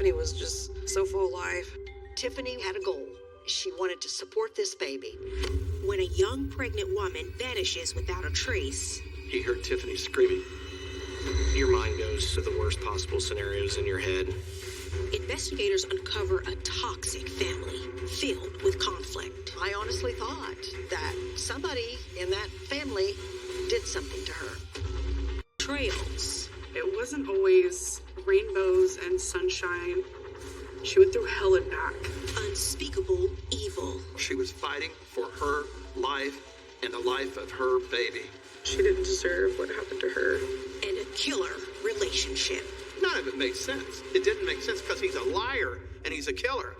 Tiffany was just so full of life. Tiffany had a goal. She wanted to support this baby. When a young pregnant woman vanishes without a trace, he heard Tiffany screaming. Your mind goes to the worst possible scenarios in your head. Investigators uncover a toxic family filled with conflict. I honestly thought that somebody in that family did something to her. Trails. It wasn't always rainbows and sunshine. She went through hell and back. Unspeakable evil. She was fighting for her life and the life of her baby. She didn't deserve what happened to her. And a killer relationship. None of it makes sense. It didn't make sense because he's a liar and he's a killer.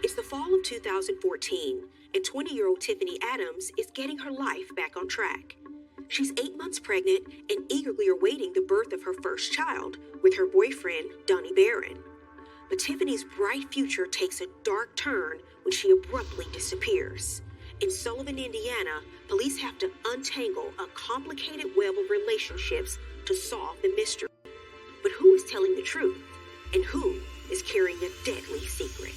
It's the fall of 2014, and 20-year-old Tiffany Adams is getting her life back on track. She's 8 months pregnant and eagerly awaiting the birth of her first child with her boyfriend, Donnie Barron. But Tiffany's bright future takes a dark turn when she abruptly disappears. In Sullivan, Indiana, police have to untangle a complicated web of relationships to solve the mystery. But who is telling the truth? And who is carrying a deadly secret?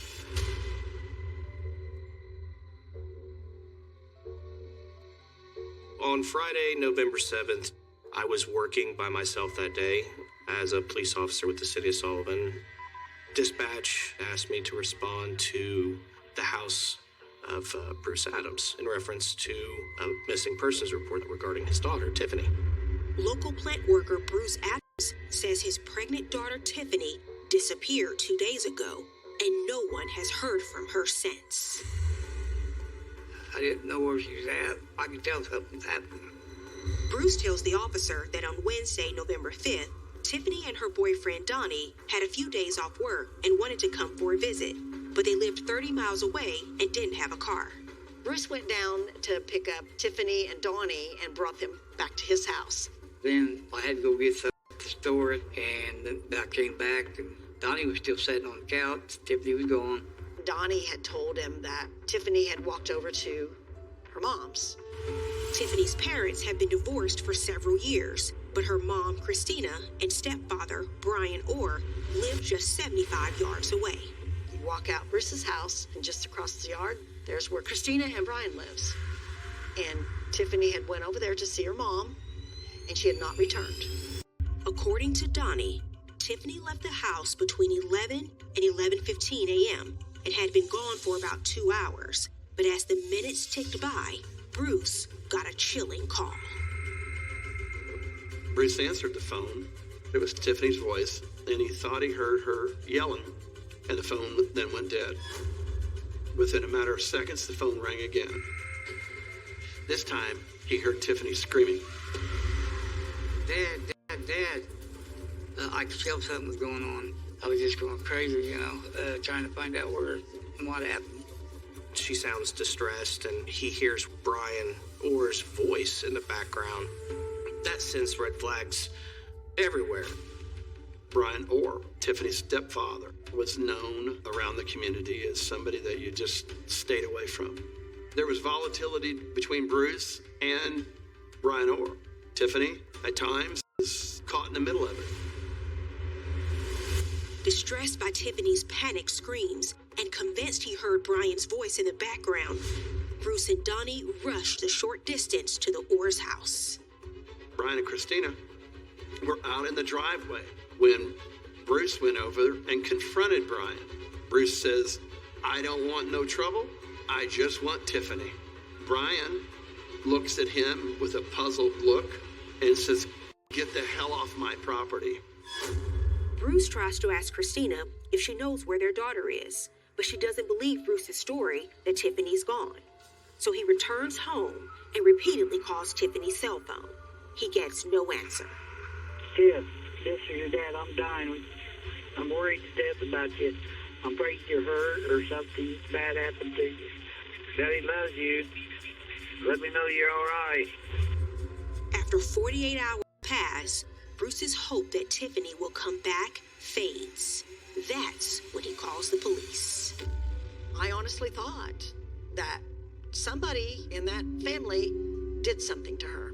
On Friday, November 7th, I was working by myself that day as a police officer with the city of Sullivan. Dispatch asked me to respond to the house of Bruce Adams in reference to a missing persons report regarding his daughter, Tiffany. Local plant worker Bruce Adams says his pregnant daughter, Tiffany, disappeared 2 days ago, and no one has heard from her since. I didn't know where she was at. I could tell something's happening. Bruce tells the officer that on Wednesday, November 5th, Tiffany and her boyfriend, Donnie, had a few days off work and wanted to come for a visit, but they lived 30 miles away and didn't have a car. Bruce went down to pick up Tiffany and Donnie and brought them back to his house. Then I had to go get some at the store, and then I came back, and Donnie was still sitting on the couch. Tiffany was gone. Donnie had told him that Tiffany had walked over to her mom's. Tiffany's parents had been divorced for several years, but her mom, Christina, and stepfather, Brian Orr, lived just 75 yards away. You walk out Bruce's house, and just across the yard, there's where Christina and Brian lives. And Tiffany had went over there to see her mom, and she had not returned. According to Donnie, Tiffany left the house between 11 and 11:15 a.m. and had been gone for about 2 hours. But as the minutes ticked by, Bruce got a chilling call. Bruce answered the phone. It was Tiffany's voice, and he thought he heard her yelling, and the phone then went dead. Within a matter of seconds, the phone rang again. This time, he heard Tiffany screaming. Dad. I could tell something was going on. I was just going crazy, trying to find out where and what happened. She sounds distressed, and he hears Brian Orr's voice in the background. That sends red flags everywhere. Brian Orr, Tiffany's stepfather, was known around the community as somebody that you just stayed away from. There was volatility between Bruce and Brian Orr. Tiffany, at times, was caught in the middle of it. Distressed by Tiffany's panicked screams and convinced he heard Brian's voice in the background, Bruce and Donnie rushed the short distance to the Orr's house. Brian and Christina were out in the driveway when Bruce went over and confronted Brian. Bruce says, "I don't want no trouble. I just want Tiffany." Brian looks at him with a puzzled look and says, "Get the hell off my property." Bruce tries to ask Christina if she knows where their daughter is, but she doesn't believe Bruce's story that Tiffany's gone. So he returns home and repeatedly calls Tiffany's cell phone. He gets no answer. Tiff, this is your dad. I'm dying. I'm worried to death about you. I'm afraid you're hurt or something bad happened to you. Daddy loves you. Let me know you're all right. After 48 hours pass, Bruce's hope that Tiffany will come back fades. That's when he calls the police. I honestly thought that somebody in that family did something to her.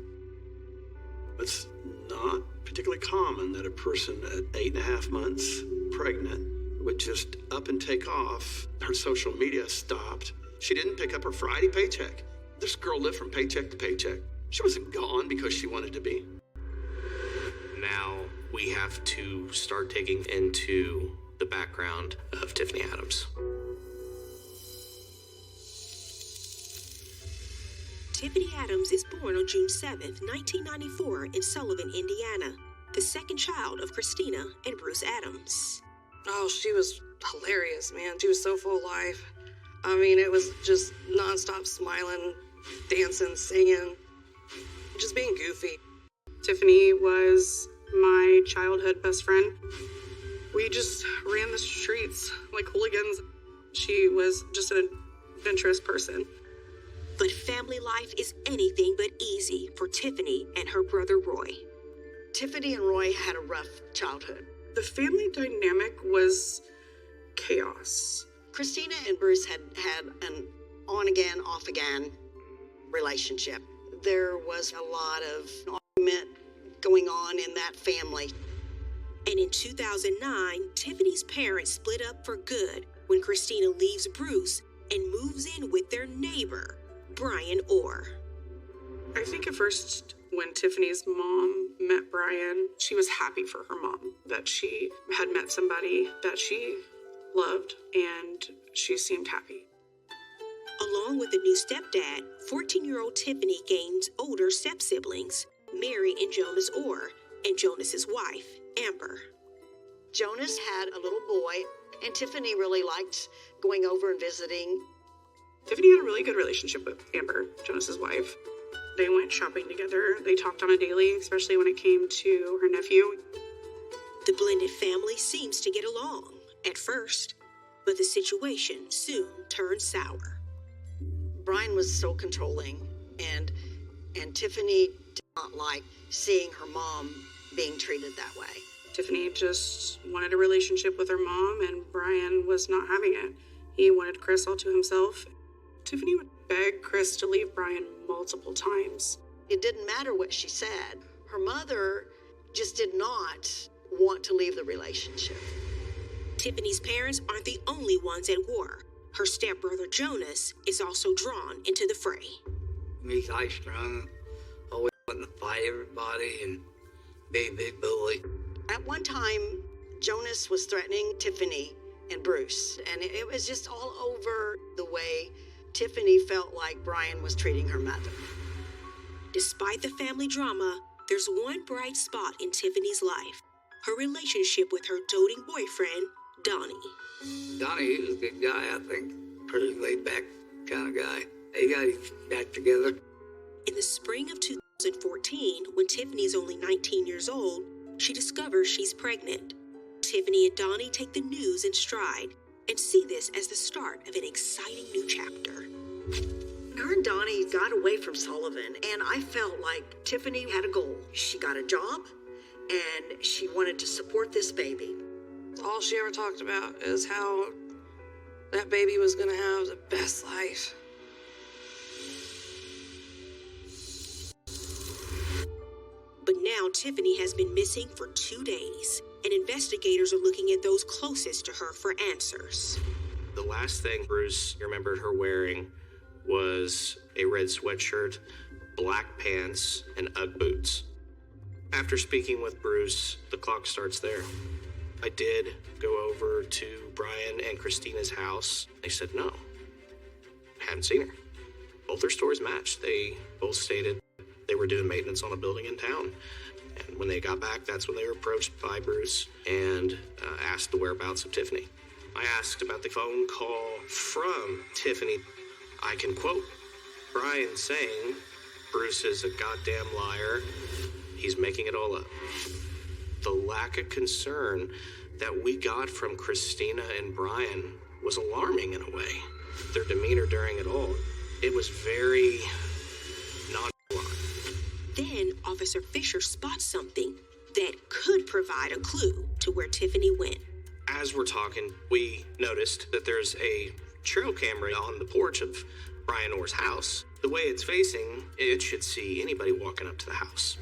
It's not particularly common that a person at 8.5 months pregnant would just up and take off. Her social media stopped. She didn't pick up her Friday paycheck. This girl lived from paycheck to paycheck. She wasn't gone because she wanted to be. Now we have to start digging into the background of Tiffany Adams. Tiffany Adams is born on June 7th, 1994 in Sullivan, Indiana, the second child of Christina and Bruce Adams. Oh, she was hilarious, man. She was so full of life. I mean, it was just nonstop smiling, dancing, singing, just being goofy. Tiffany was my childhood best friend. We just ran the streets like hooligans. She was just an adventurous person. But family life is anything but easy for Tiffany and her brother Roy. Tiffany and Roy had a rough childhood. The family dynamic was chaos. Christina and Bruce had an on-again, off-again relationship. There was a lot of argument going on in that family. And in 2009, Tiffany's parents split up for good when Christina leaves Bruce and moves in with their neighbor, Brian Orr. I think at first when Tiffany's mom met Brian, she was happy for her mom that she had met somebody that she loved, and she seemed happy. Along with the new stepdad, 14-year-old Tiffany gains older step-siblings, Mary and Jonas Orr, and Jonas's wife, Amber. Jonas had a little boy, and Tiffany really liked going over and visiting. Tiffany had a really good relationship with Amber, Jonas's wife. They went shopping together. They talked on a daily, especially when it came to her nephew. The blended family seems to get along at first, but the situation soon turns sour. Brian was so controlling, and Tiffany did not like seeing her mom being treated that way. Tiffany just wanted a relationship with her mom, and Brian was not having it. He wanted Chris all to himself. Tiffany would beg Chris to leave Brian multiple times. It didn't matter what she said. Her mother just did not want to leave the relationship. Tiffany's parents aren't the only ones at war. Her stepbrother Jonas is also drawn into the fray. He's high-strung, always wanting to fight everybody and be a big bully. At one time, Jonas was threatening Tiffany and Bruce, and it was just all over the way Tiffany felt like Brian was treating her mother. Despite the family drama, there's one bright spot in Tiffany's life: her relationship with her doting boyfriend, Donnie. Donnie, he was a good guy, I think. Pretty laid-back kind of guy. He got his act together. In the spring of 2014, when Tiffany is only 19 years old, she discovers she's pregnant. Tiffany and Donnie take the news in stride and see this as the start of an exciting new chapter. Her and Donnie got away from Sullivan, and I felt like Tiffany had a goal. She got a job, and she wanted to support this baby. All she ever talked about is how that baby was going to have the best life. But now Tiffany has been missing for 2 days, and investigators are looking at those closest to her for answers. The last thing Bruce remembered her wearing was a red sweatshirt, black pants, and Ugg boots. After speaking with Bruce, the clock starts there. I did go over to Brian and Christina's house. They said no. Hadn't seen her. Both their stories matched. They both stated they were doing maintenance on a building in town. And when they got back, that's when they were approached by Bruce and asked the whereabouts of Tiffany. I asked about the phone call from Tiffany. I can quote Brian saying, "Bruce is a goddamn liar. He's making it all up." The lack of concern that we got from Christina and Brian was alarming in a way. Their demeanor during it all, it was very nonchalant. Then Officer Fisher spots something that could provide a clue to where Tiffany went. As we're talking, we noticed that there's a trail camera on the porch of Brian Orr's house. The way it's facing, it should see anybody walking up to the house.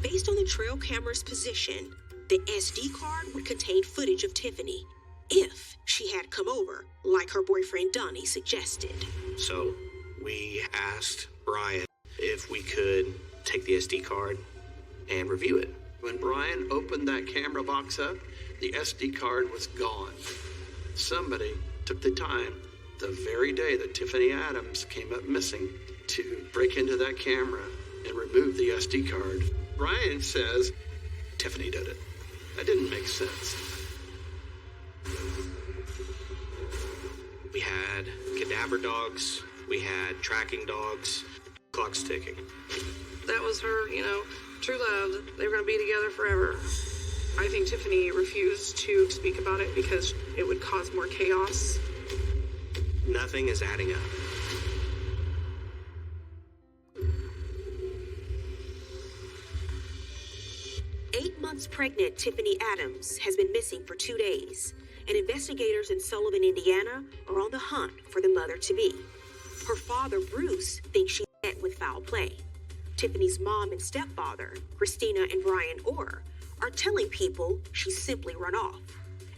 Based on the trail camera's position, the SD card would contain footage of Tiffany if she had come over, like her boyfriend Donnie suggested. So we asked Brian if we could take the SD card and review it. When Brian opened that camera box up, the SD card was gone. Somebody took the time, the very day that Tiffany Adams came up missing, to break into that camera and remove the SD card. Brian says Tiffany did it. That didn't make sense. We had cadaver dogs, we had tracking dogs, clock's ticking. That was her, true love. They were going to be together forever. I think Tiffany refused to speak about it because it would cause more chaos. Nothing is adding up. Eight months pregnant Tiffany Adams has been missing for 2 days, and investigators in Sullivan, Indiana, are on the hunt for the mother-to-be. Her father, Bruce, thinks she met with foul play. Tiffany's mom and stepfather, Christina and Brian Orr, are telling people she's simply run off,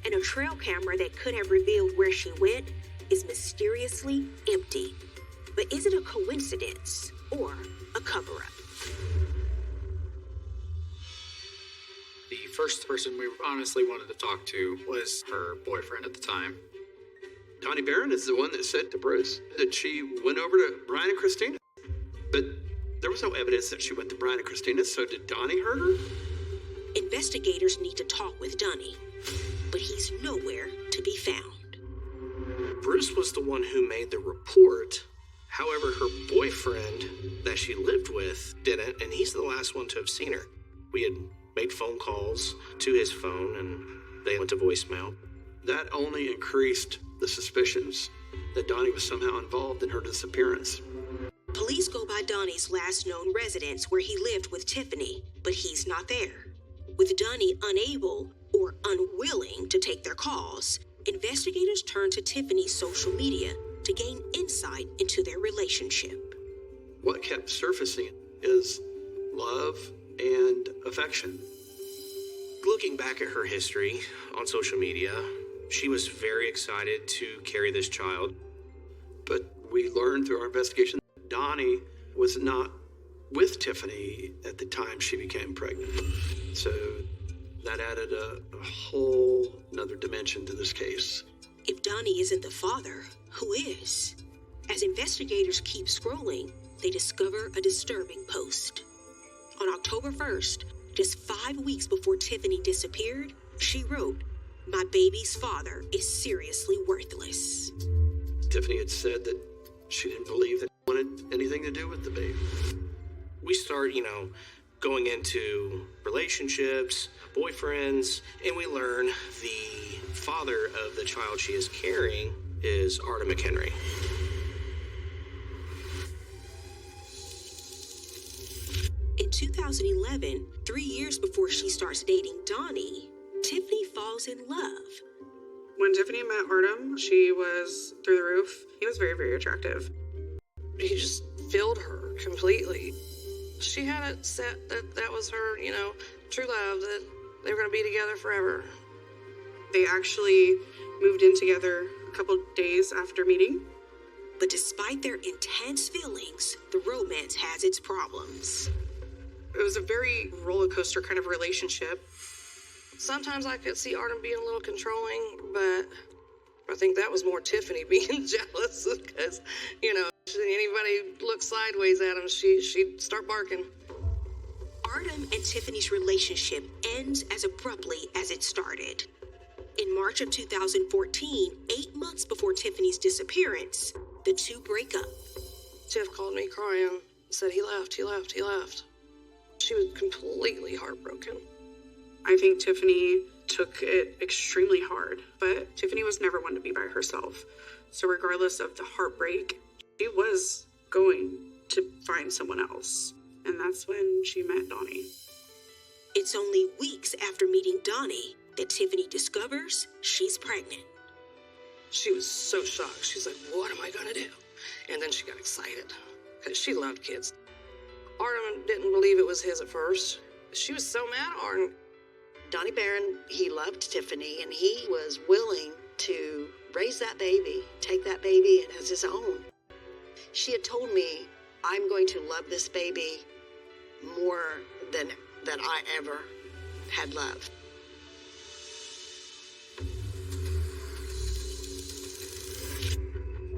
and a trail camera that could have revealed where she went is mysteriously empty. But is it a coincidence or a cover-up? The first person we honestly wanted to talk to was her boyfriend at the time. Donnie Barron is the one that said to Bruce that she went over to Brian and Christina. But there was no evidence that she went to Brian and Christina, so did Donnie hurt her? Investigators need to talk with Donnie, but he's nowhere to be found. Bruce was the one who made the report. However, her boyfriend that she lived with didn't, and he's the last one to have seen her. We had made phone calls to his phone, and they went to voicemail. That only increased the suspicions that Donnie was somehow involved in her disappearance. Police go by Donnie's last known residence where he lived with Tiffany, but he's not there. With Donnie unable or unwilling to take their calls, investigators turn to Tiffany's social media to gain insight into their relationship. What kept surfacing is love and affection. Looking back at her history on social media, she was very excited to carry this child. But we learned through our investigation that Donnie was not with Tiffany at the time she became pregnant. So that added a whole another dimension to this case. If Donnie isn't the father, who is? As investigators keep scrolling, they discover a disturbing post. On October 1st, just 5 weeks before Tiffany disappeared, she wrote, "My baby's father is seriously worthless." Tiffany had said that she didn't believe that he wanted anything to do with the baby. We start, going into relationships, boyfriends, and we learn the father of the child she is carrying is Arda McHenry. In 2011, 3 years before she starts dating Donnie, Tiffany falls in love. When Tiffany met Artem, she was through the roof. He was very, very attractive. He just filled her completely. She had it set that was her, true love, that they were going to be together forever. They actually moved in together a couple days after meeting. But despite their intense feelings, the romance has its problems. It was a very roller coaster kind of relationship. Sometimes I could see Artem being a little controlling, but I think that was more Tiffany being jealous because, anybody look sideways at him, she'd start barking. Artem and Tiffany's relationship ends as abruptly as it started. In March of 2014, 8 months before Tiffany's disappearance, the two break up. Jeff called me crying, said he left. She was completely heartbroken. I think Tiffany took it extremely hard, but Tiffany was never one to be by herself. So regardless of the heartbreak, she was going to find someone else. And that's when she met Donnie. It's only weeks after meeting Donnie that Tiffany discovers she's pregnant. She was so shocked. She's like, what am I going to do? And then she got excited because she loved kids. Artem didn't believe it was his at first. She was so mad at Artem. Donnie Barron, he loved Tiffany, and he was willing to raise that baby, take that baby as his own. She had told me, I'm going to love this baby more than I ever had loved.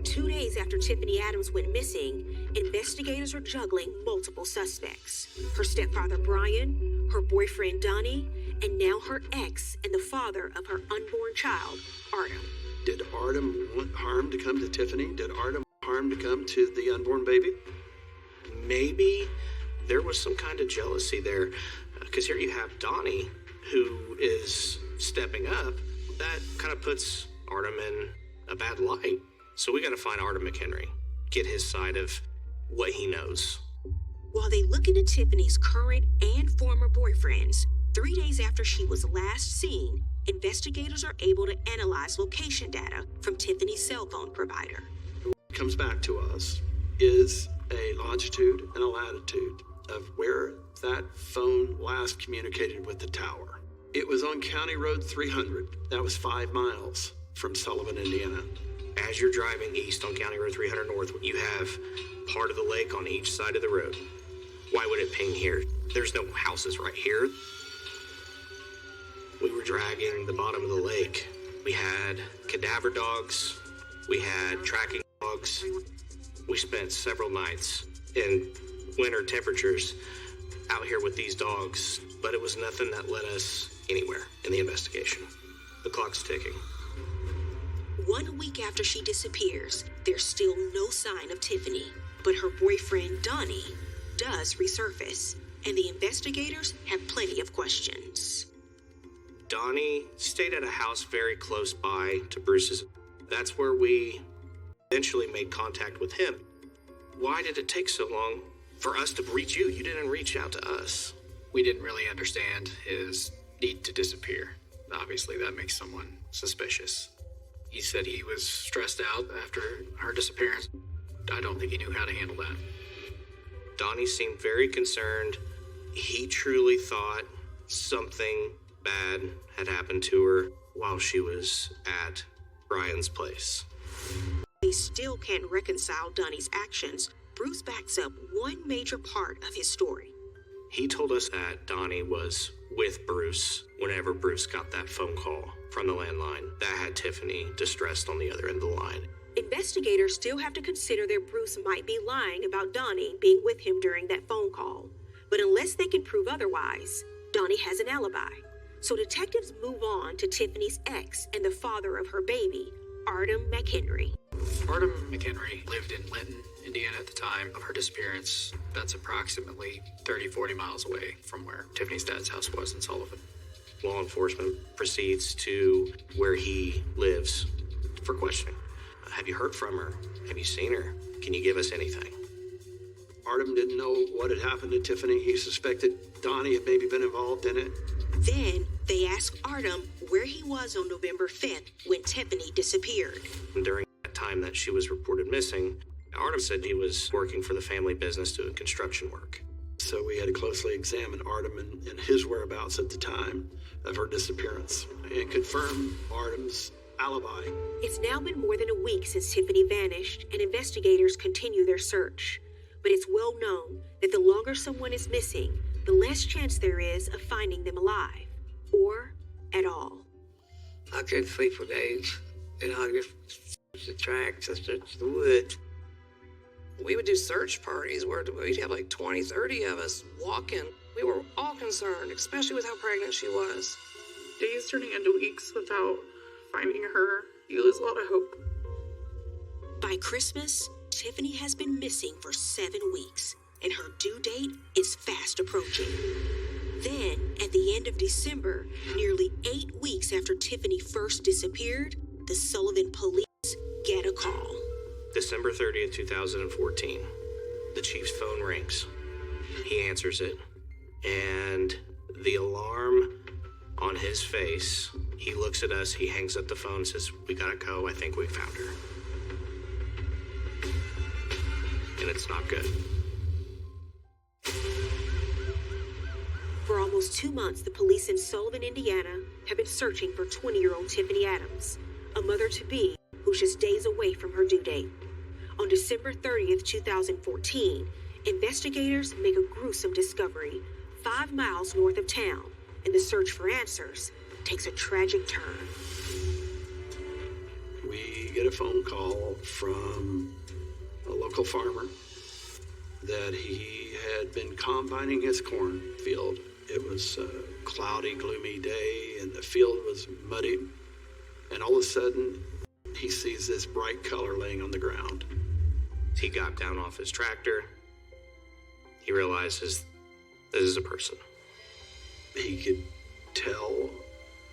Two days after Tiffany Adams went missing, investigators are juggling multiple suspects. Her stepfather Brian, her boyfriend Donnie, and now her ex and the father of her unborn child, Artem. Did Artem want harm to come to Tiffany? Did Artem want harm to come to the unborn baby? Maybe there was some kind of jealousy there. Because here you have Donnie, who is stepping up. That kind of puts Artem in a bad light. So we got to find Artem McHenry, get his side of what he knows. While they look into Tiffany's current and former boyfriends, 3 days after she was last seen, investigators are able to analyze location data from Tiffany's cell phone provider. What comes back to us is a longitude and a latitude of where that phone last communicated with the tower. It was on County Road 300. That was 5 miles from Sullivan, Indiana. As you're driving east on County Road 300 North, you have part of the lake on each side of the road. Why would it ping here? There's no houses right here. We were dragging the bottom of the lake. We had cadaver dogs. We had tracking dogs. We spent several nights in winter temperatures out here with these dogs, but it was nothing that led us anywhere in the investigation. The clock's ticking. 1 week after she disappears, there's still no sign of Tiffany, but her boyfriend Donnie does resurface, and the investigators have plenty of questions. Donnie stayed at a house very close by to Bruce's. That's where we eventually made contact with him. Why did it take so long for us to reach you? You didn't reach out to us. We didn't really understand his need to disappear. Obviously, that makes someone suspicious. He said he was stressed out after her disappearance. I don't think he knew how to handle that. Donnie seemed very concerned. He truly thought something bad had happened to her while she was at Brian's place. They still can't reconcile Donnie's actions. Bruce backs up one major part of his story. He told us that Donnie was with Bruce whenever Bruce got that phone call from the landline that had Tiffany distressed on the other end of the line. Investigators still have to consider that Bruce might be lying about Donnie being with him during that phone call. But unless they can prove otherwise, Donnie has an alibi. So detectives move on to Tiffany's ex and the father of her baby, Artem McHenry. Artem McHenry lived in Linton, Indiana at the time of her disappearance. That's approximately 30-40 miles away from where Tiffany's dad's house was in Sullivan. Law enforcement proceeds to where he lives for questioning. Have you heard from her? Have you seen her? Can you give us anything? Artem didn't know what had happened to Tiffany. He suspected Donnie had maybe been involved in it. Then they ask Artem where he was on November 5th when Tiffany disappeared. During that time that she was reported missing, Artem said he was working for the family business doing construction work. So we had to closely examine Artem and his whereabouts at the time of her disappearance and confirm Artem's alibi. It's now been more than a week since Tiffany vanished, and investigators continue their search. But it's well known that the longer someone is missing, the less chance there is of finding them alive, or at all. I couldn't sleep for days, and I just searched the tracks, I searched the woods. We would do search parties where we'd have like 20, 30 of us walking. We were all concerned, especially with how pregnant she was. Days turning into weeks without finding her, you lose a lot of hope. By Christmas, Tiffany has been missing for 7 weeks, and her due date is fast approaching. Then, at the end of December, nearly 8 weeks after Tiffany first disappeared, the Sullivan police get a call. December 30th, 2014. The chief's phone rings. He answers it, and the alarm On his face, he looks at us, he hangs up the phone and says, "We gotta go, I think we found her." And it's not good. For almost 2 months, the police in Sullivan, Indiana, have been searching for 20-year-old Tiffany Adams, a mother-to-be who's just days away from her due date. On December 30th, 2014, investigators make a gruesome discovery 5 miles north of town, and the search for answers takes a tragic turn. We get a phone call from a local farmer that he had been combining his cornfield. It was a cloudy, gloomy day, and the field was muddy. And all of a sudden, he sees this bright color laying on the ground. He got down off his tractor. He realizes this is a person. He could tell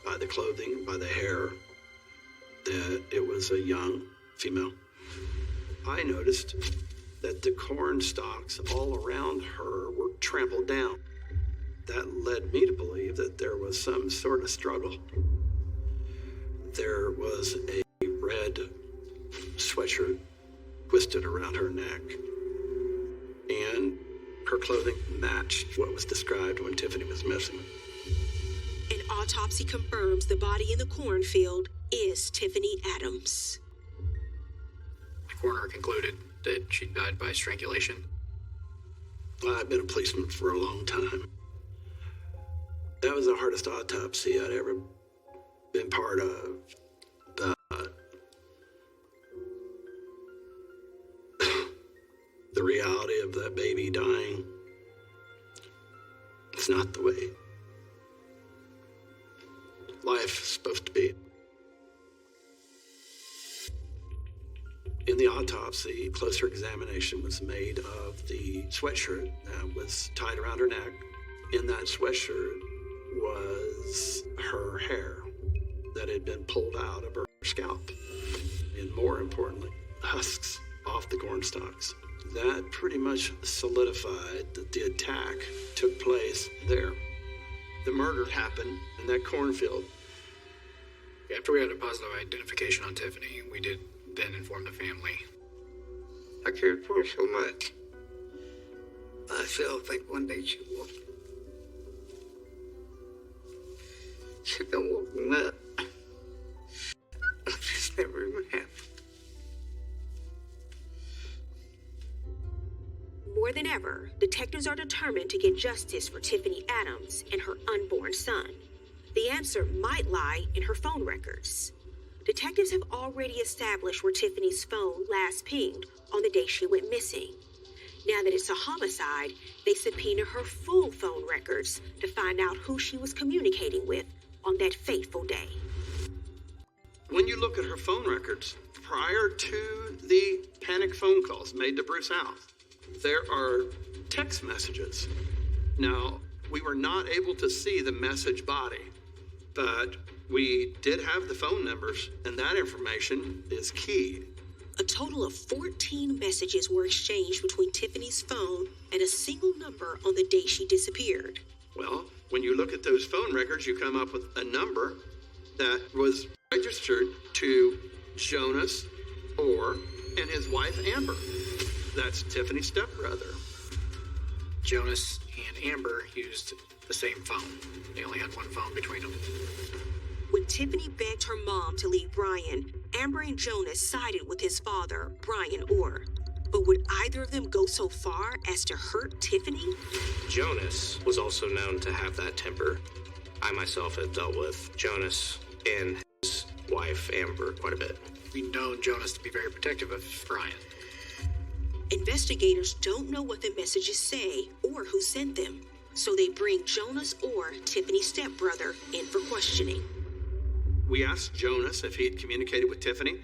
by the clothing, by the hair, that it was a young female. I noticed that the corn stalks all around her were trampled down. That led me to believe that there was some sort of struggle. There was a red sweatshirt twisted around her neck, and her clothing matched what was described when Tiffany was missing. An autopsy confirms the body in the cornfield is Tiffany Adams. The coroner concluded that she died by strangulation. I've been a policeman for a long time. That was the hardest autopsy I'd ever been part of. But the reality of that baby dying, it's not the way life is supposed to be. In the autopsy, closer examination was made of the sweatshirt that was tied around her neck. In that sweatshirt was her hair that had been pulled out of her scalp. And more importantly, husks off the corn stalks. That pretty much solidified that the attack took place there. The murder happened in that cornfield. After we had a positive identification on Tiffany, we did then inform the family. I cared for her so much. I still think one day she will. She don't woke me up. I just never even happened. More than ever, detectives are determined to get justice for Tiffany Adams and her unborn son. The answer might lie in her phone records. Detectives have already established where Tiffany's phone last pinged on the day she went missing. Now that it's a homicide, they subpoena her full phone records to find out who she was communicating with on that fateful day. When you look at her phone records, prior to the panic phone calls made to Bruce House, there are text messages. Now, we were not able to see the message body, but we did have the phone numbers, and that information is key. A total of 14 messages were exchanged between Tiffany's phone and a single number on the day she disappeared. Well, when you look at those phone records, you come up with a number that was registered to Jonas Orr and his wife Amber. That's Tiffany's stepbrother. Jonas and Amber used the same phone. They only had one phone between them. When Tiffany begged her mom to leave Brian, Amber and Jonas sided with his father, Brian Orr. But would either of them go so far as to hurt Tiffany? Jonas was also known to have that temper. I myself have dealt with Jonas and his wife, Amber, quite a bit. We've known Jonas to be very protective of Brian. Investigators don't know what the messages say or who sent them, so they bring Jonas Orr, Tiffany's stepbrother, in for questioning. We asked Jonas if he had communicated with Tiffany.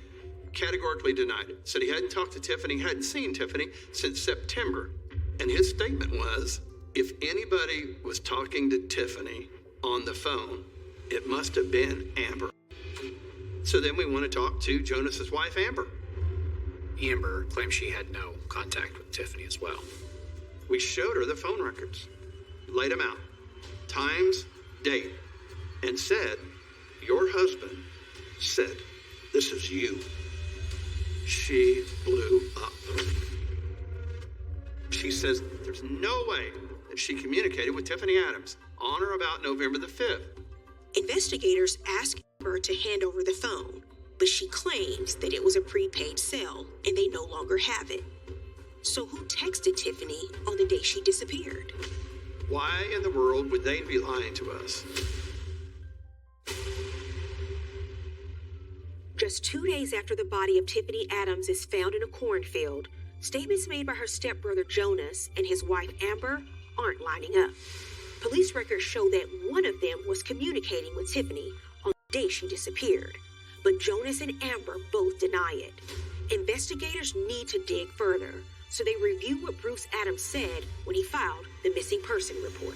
Categorically denied it. Said he hadn't talked to Tiffany, hadn't seen Tiffany since September. And his statement was, if anybody was talking to Tiffany on the phone, it must have been Amber. So then we want to talk to Jonas's wife, Amber. Amber claimed she had no contact with Tiffany as well. We showed her the phone records, laid them out, times, date, and said, your husband said, this is you. She blew up. She says there's no way that she communicated with Tiffany Adams on or about November the 5th. Investigators asked her to hand over the phone, but she claims that it was a prepaid cell and they no longer have it. So who texted Tiffany on the day she disappeared? Why in the world would they be lying to us? Just 2 days after the body of Tiffany Adams is found in a cornfield, statements made by her stepbrother Jonas and his wife Amber aren't lining up. Police records show that one of them was communicating with Tiffany on the day she disappeared, but Jonas and Amber both deny it. Investigators need to dig further, so they review what Bruce Adams said when he filed the missing person report.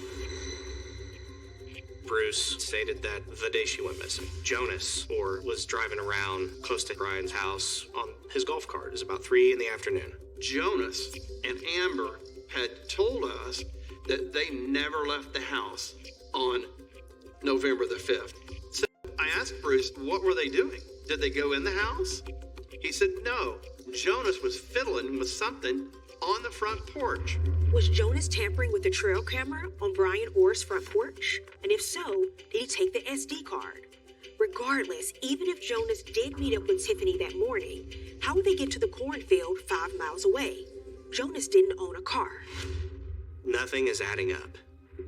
Bruce stated that the day she went missing, Jonas was driving around close to Brian's house on his golf cart. It was about 3 p.m. Jonas and Amber had told us that they never left the house on November the 5th. So I asked Bruce, what were they doing? Did they go in the house? He said, no. Jonas was fiddling with something on the front porch. Was Jonas tampering with the trail camera on Brian Orr's front porch? And if so, did he take the SD card? Regardless, even if Jonas did meet up with Tiffany that morning, how would they get to the cornfield 5 miles away? Jonas didn't own a car. Nothing is adding up.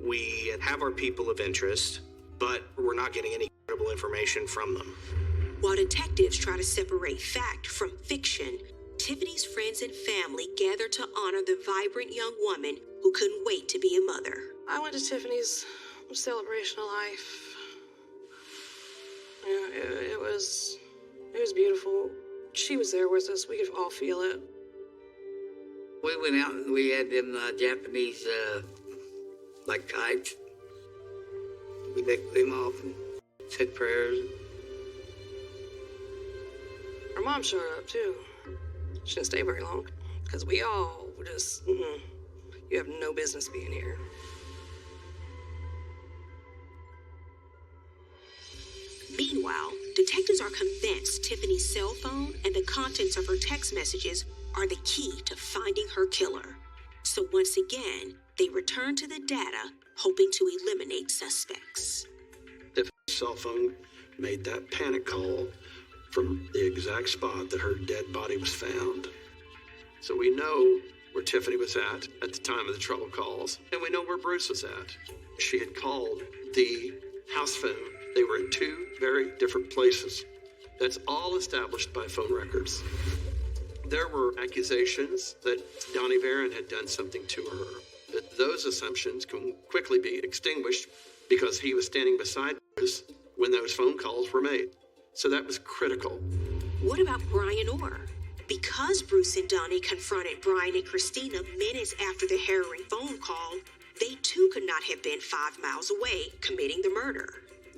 We have our people of interest, but we're not getting any credible information from them. While detectives try to separate fact from fiction, Tiffany's friends and family gathered to honor the vibrant young woman who couldn't wait to be a mother. I went to Tiffany's celebration of life. Yeah, it was beautiful. She was there with us. We could all feel it. We went out and we had them Japanese, like kites. We licked them off and said prayers. Her mom showed up, too. She didn't stay very long, because we all were just, you have no business being here. Meanwhile, detectives are convinced Tiffany's cell phone and the contents of her text messages are the key to finding her killer. So once again, they return to the data, hoping to eliminate suspects. Tiffany's cell phone made that panic call from the exact spot that her dead body was found. So we know where Tiffany was at the time of the trouble calls, and we know where Bruce was at. She had called the house phone. They were in 2 very different places. That's all established by phone records. There were accusations that Donnie Barron had done something to her, but those assumptions can quickly be extinguished because he was standing beside Bruce when those phone calls were made. So that was critical. What about Brian Orr? Because Bruce and Donnie confronted Brian and Christina minutes after the harrowing phone call, they too could not have been 5 miles away committing the murder.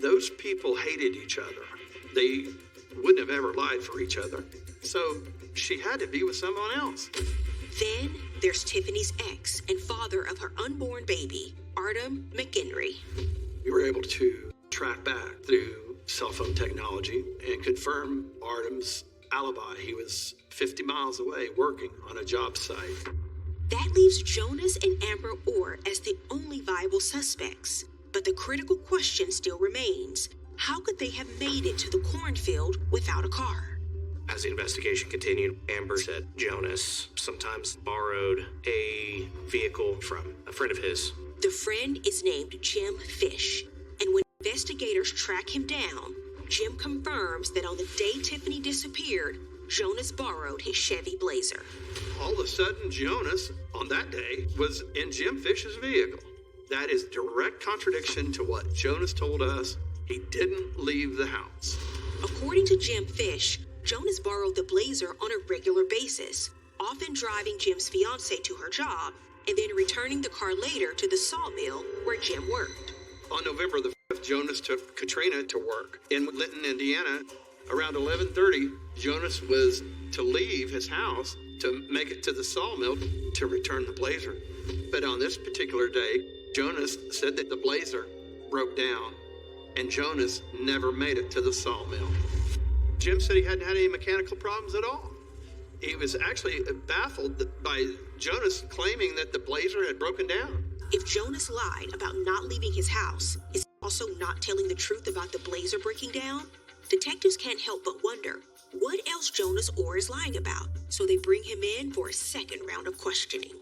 Those people hated each other. They wouldn't have ever lied for each other. So she had to be with someone else. Then there's Tiffany's ex and father of her unborn baby, Artem McHenry. We were able to track back through cell phone technology and confirm Artem's alibi. He was 50 miles away working on a job site. That leaves Jonas and Amber Orr as the only viable suspects. But the critical question still remains. How could they have made it to the cornfield without a car? As the investigation continued, Amber said Jonas sometimes borrowed a vehicle from a friend of his. The friend is named Jim Fish, and when investigators track him down, Jim confirms that on the day Tiffany disappeared, Jonas borrowed his Chevy Blazer. All of a sudden, Jonas, on that day, was in Jim Fish's vehicle. That is direct contradiction to what Jonas told us. He didn't leave the house. According to Jim Fish, Jonas borrowed the Blazer on a regular basis, often driving Jim's fiancée to her job and then returning the car later to the sawmill where Jim worked. On November the 5th, Jonas took Katrina to work in Linton, Indiana. Around 11:30, Jonas was to leave his house to make it to the sawmill to return the Blazer. But on this particular day, Jonas said that the Blazer broke down and Jonas never made it to the sawmill. Jim said he hadn't had any mechanical problems at all. He was actually baffled by Jonas claiming that the blazer had broken down. If Jonas lied about not leaving his house, is he also not telling the truth about the blazer breaking down? Detectives can't help but wonder what else Jonas Orr is lying about, so they bring him in for a second round of questioning.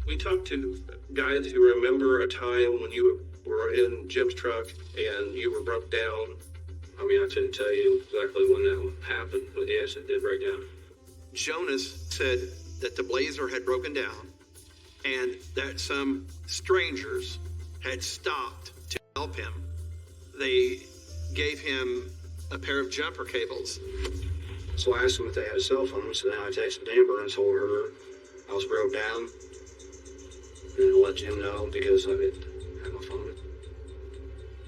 We talked to guys who remember a time when you were in Jim's truck and you were broke down. I mean, I couldn't tell you exactly when that happened, but yes, it did break down. Jonas said that the blazer had broken down and that some strangers had stopped to help him. They gave him a pair of jumper cables. So I asked them if they had a cell phone, so then I texted Amber and told her I was broke down. And I let Jim know because I didn't have my phone.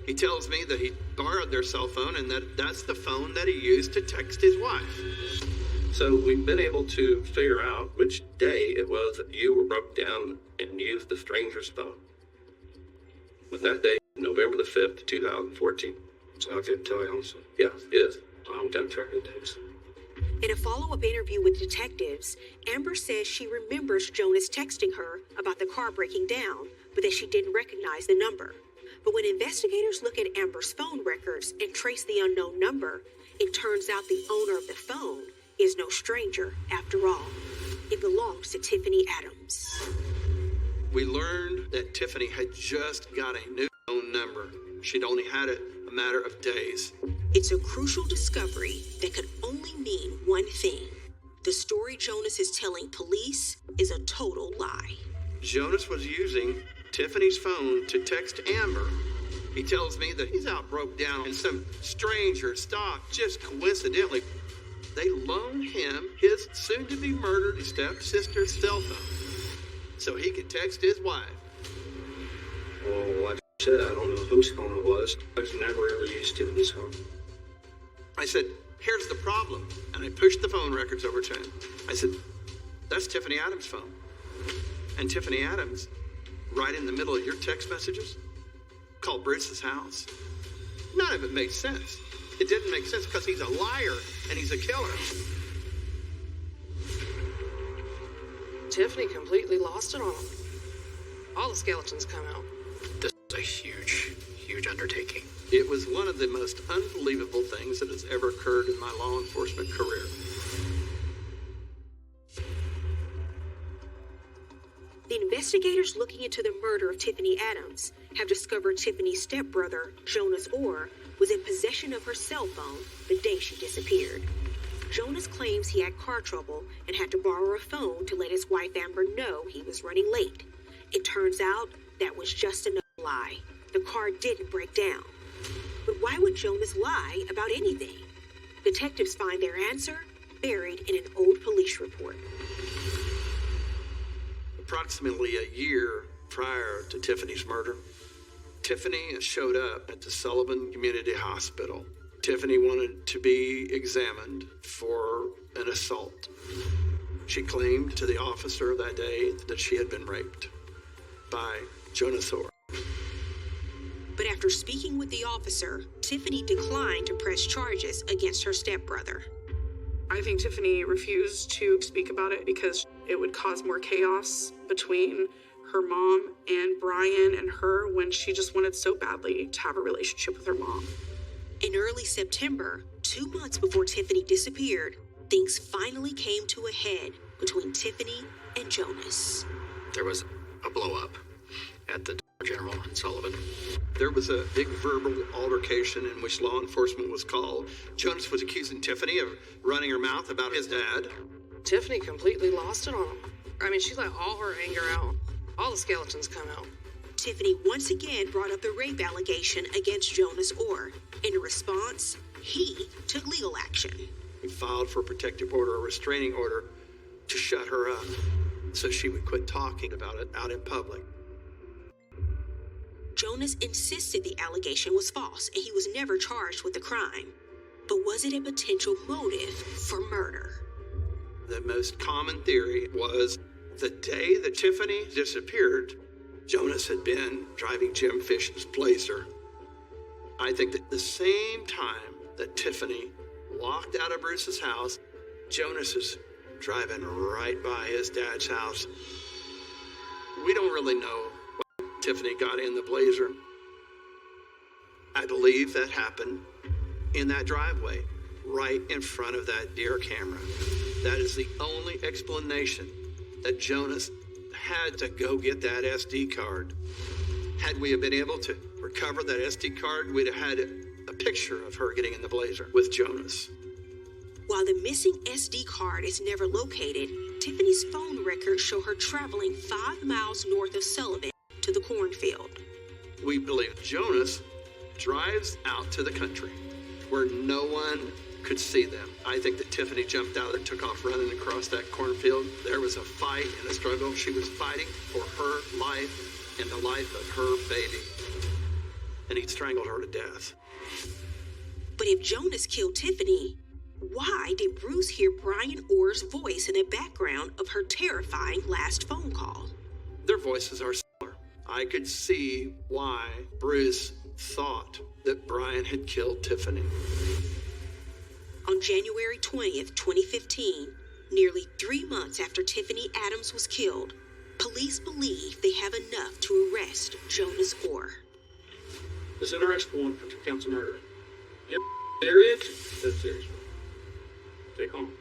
He tells me that he borrowed their cell phone and that's the phone that he used to text his wife. So we've been able to figure out which day it was that you were broke down and used the stranger's phone. With that day, November the 5th, 2014. So I couldn't tell you honestly. Yeah, it is. I'm done tracking days. In a follow-up interview with detectives, Amber says she remembers Jonas texting her about the car breaking down, but that she didn't recognize the number. But when investigators look at Amber's phone records and trace the unknown number, it turns out the owner of the phone is no stranger after all. It belongs to Tiffany Adams. We learned that Tiffany had just got a new phone number. She'd only had it a matter of days. It's a crucial discovery that could only mean one thing. The story Jonas is telling police is a total lie. Jonas was using Tiffany's phone to text Amber. He tells me that he's out broke down and some stranger stopped just coincidentally. They loaned him his soon-to-be-murdered stepsister's cell phone so he could text his wife. Well, like I said, I don't know whose phone it was. I've never ever used Tiffany's phone. I said, here's the problem. And I pushed the phone records over to him. I said, that's Tiffany Adams' phone. And Tiffany Adams, right in the middle of your text messages, called Bruce's house. None of it made sense. It didn't make sense because he's a liar and he's a killer. Tiffany completely lost it on him. All the skeletons come out. This is a huge, huge undertaking. It was one of the most unbelievable things that has ever occurred in my law enforcement career. The investigators looking into the murder of Tiffany Adams have discovered Tiffany's stepbrother, Jonas Orr, was in possession of her cell phone the day she disappeared. Jonas claims he had car trouble and had to borrow a phone to let his wife Amber know he was running late. It turns out that was just another lie. The car didn't break down. But why would Jonas lie about anything? Detectives find their answer buried in an old police report. Approximately a year prior to Tiffany's murder, Tiffany showed up at the Sullivan Community Hospital. Tiffany wanted to be examined for an assault. She claimed to the officer that day that she had been raped by Jonas Orr. But after speaking with the officer, Tiffany declined to press charges against her stepbrother. I think Tiffany refused to speak about it because it would cause more chaos between her mom and Brian and her when she just wanted so badly to have a relationship with her mom. In early September, 2 months before Tiffany disappeared, things finally came to a head between Tiffany and Jonas. There was a blow-up at the General in Sullivan. There was a big verbal altercation in which law enforcement was called. Jonas was accusing Tiffany of running her mouth about his dad. Tiffany completely lost it on him. I mean, she let all her anger out. All the skeletons come out. Tiffany once again brought up the rape allegation against Jonas Orr. In response, he took legal action. He filed for a protective order, a restraining order, to shut her up so she would quit talking about it out in public. Jonas insisted the allegation was false and he was never charged with the crime. But was it a potential motive for murder? The most common theory was the day that Tiffany disappeared, Jonas had been driving Jim Fish's Blazer. I think that the same time that Tiffany walked out of Bruce's house, Jonas is driving right by his dad's house. We don't really know what Tiffany got in the Blazer. I believe that happened in that driveway, right in front of that deer camera. That is the only explanation that Jonas had to go get that SD card. Had we have been able to recover that SD card, we'd have had a picture of her getting in the Blazer with Jonas. While the missing SD card is never located, Tiffany's phone records show her traveling 5 miles north of Sullivan to the cornfield. We believe Jonas drives out to the country where no one could see them. I think that Tiffany jumped out and took off running across that cornfield. There was a fight and a struggle. She was fighting for her life and the life of her baby. And he strangled her to death. But if Jonas killed Tiffany, why did Bruce hear Brian Orr's voice in the background of her terrifying last phone call? Their voices are similar. I could see why Bruce thought that Brian had killed Tiffany. On January 20th, 2015, nearly 3 months after Tiffany Adams was killed, police believe they have enough to arrest Jonas Orr. There's an arrest warrant for 2 counts of murder. Yep, there is. That's serious. Take home.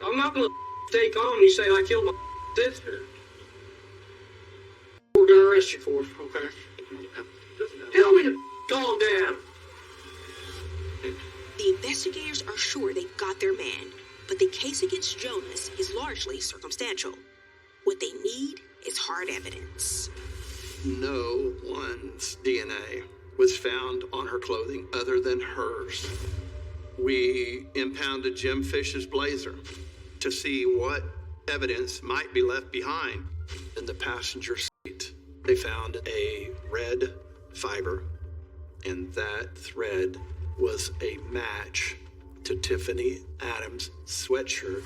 I'm not gonna take on you say I killed my sister. We're gonna arrest you for it, okay? Tell me to calm down. The investigators are sure they got their man, but the case against Jonas is largely circumstantial. What they need is hard evidence. No one's DNA was found on her clothing other than hers. We impounded Jim Fish's Blazer to see what evidence might be left behind in the passenger seat. They found a red fiber, and that thread was a match to Tiffany Adams' sweatshirt.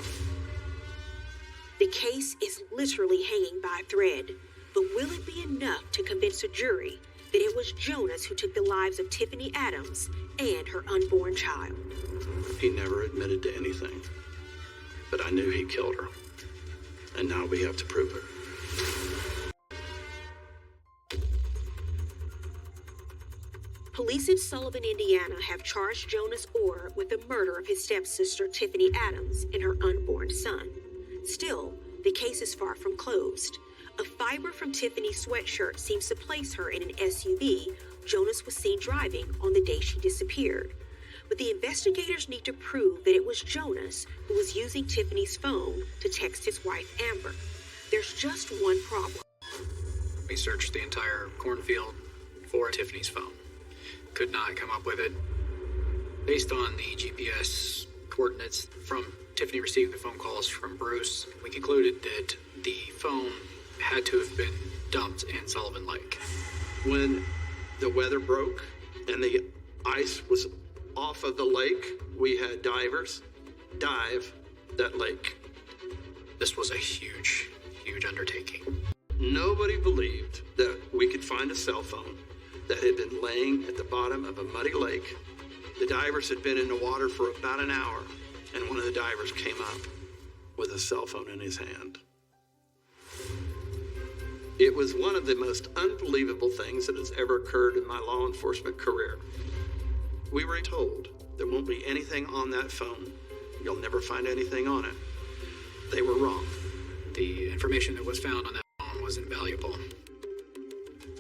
The case is literally hanging by a thread, but will it be enough to convince a jury that it was Jonas who took the lives of Tiffany Adams and her unborn child? He never admitted to anything, but I knew he killed her, and now we have to prove it. Police in Sullivan, Indiana have charged Jonas Orr with the murder of his stepsister Tiffany Adams and her unborn son. Still, the case is far from closed. A fiber from Tiffany's sweatshirt seems to place her in an SUV Jonas was seen driving on the day she disappeared. But the investigators need to prove that it was Jonas who was using Tiffany's phone to text his wife Amber. There's just one problem. We searched the entire cornfield for Tiffany's phone. Could not come up with it. Based on the GPS coordinates from Tiffany receiving the phone calls from Bruce, we concluded that the phone had to have been dumped in Sullivan Lake. When the weather broke and the ice was off of the lake, we had divers dive that lake. This was a huge, huge undertaking. Nobody believed that we could find a cell phone that had been laying at the bottom of a muddy lake. The divers had been in the water for about an hour, and one of the divers came up with a cell phone in his hand. It was one of the most unbelievable things that has ever occurred in my law enforcement career. We were told there won't be anything on that phone. You'll never find anything on it. They were wrong. The information that was found on that phone was invaluable.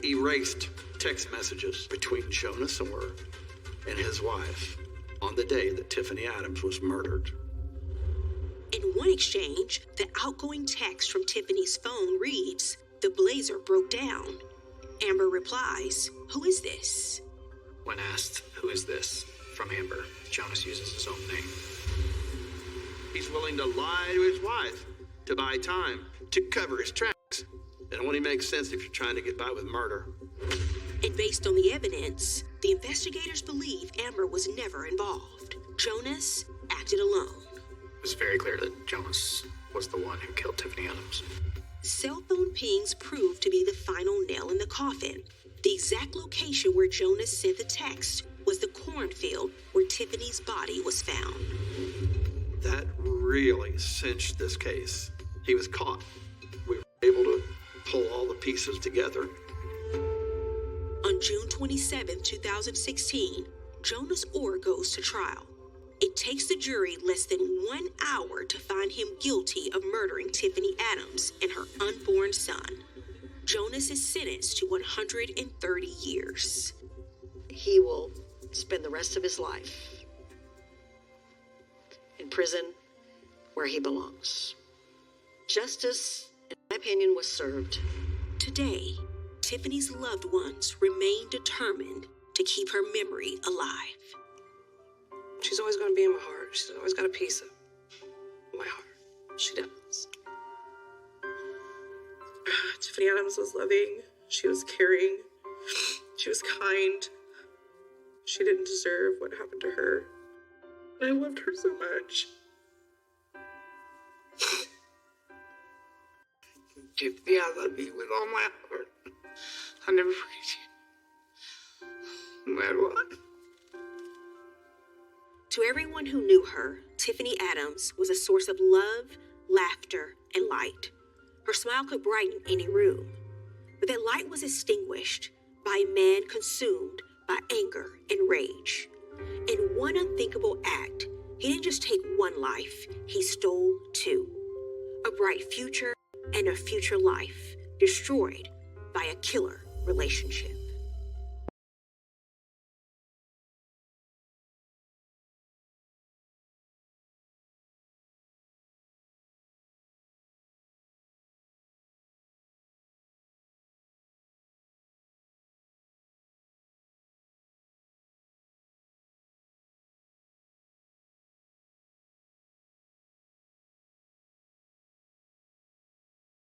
Erased text messages between Jonas Orr and his wife on the day that Tiffany Adams was murdered. In one exchange, the outgoing text from Tiffany's phone reads, "The Blazer broke down." Amber replies, "Who is this?" When asked, "Who is this?" from Amber, Jonas uses his own name. He's willing to lie to his wife to buy time to cover his tracks. It only makes sense if you're trying to get by with murder. And based on the evidence, the investigators believe Amber was never involved. Jonas acted alone. It was very clear that Jonas was the one who killed Tiffany Adams. Cell phone pings proved to be the final nail in the coffin. The exact location where Jonas sent the text was the cornfield where Tiffany's body was found. That really cinched this case. He was caught. We were able to pull all the pieces together. On June 27, 2016, Jonas Orr goes to trial. It takes the jury less than 1 hour to find him guilty of murdering Tiffany Adams and her unborn son. Jonas is sentenced to 130 years. He will spend the rest of his life in prison where he belongs. Justice, in my opinion, was served. Today, Tiffany's loved ones remain determined to keep her memory alive. She's always going to be in my heart. She's always got a piece of my heart. She does. Tiffany Adams was loving. She was caring. She was kind. She didn't deserve what happened to her. I loved her so much. Tiffany, I love you with all my heart. I'll never forget you. No matter what. To everyone who knew her, Tiffany Adams was a source of love, laughter, and light. Her smile could brighten any room. But that light was extinguished by a man consumed by anger and rage. In one unthinkable act, he didn't just take one life, he stole two. A bright future and a future life destroyed by a killer relationship.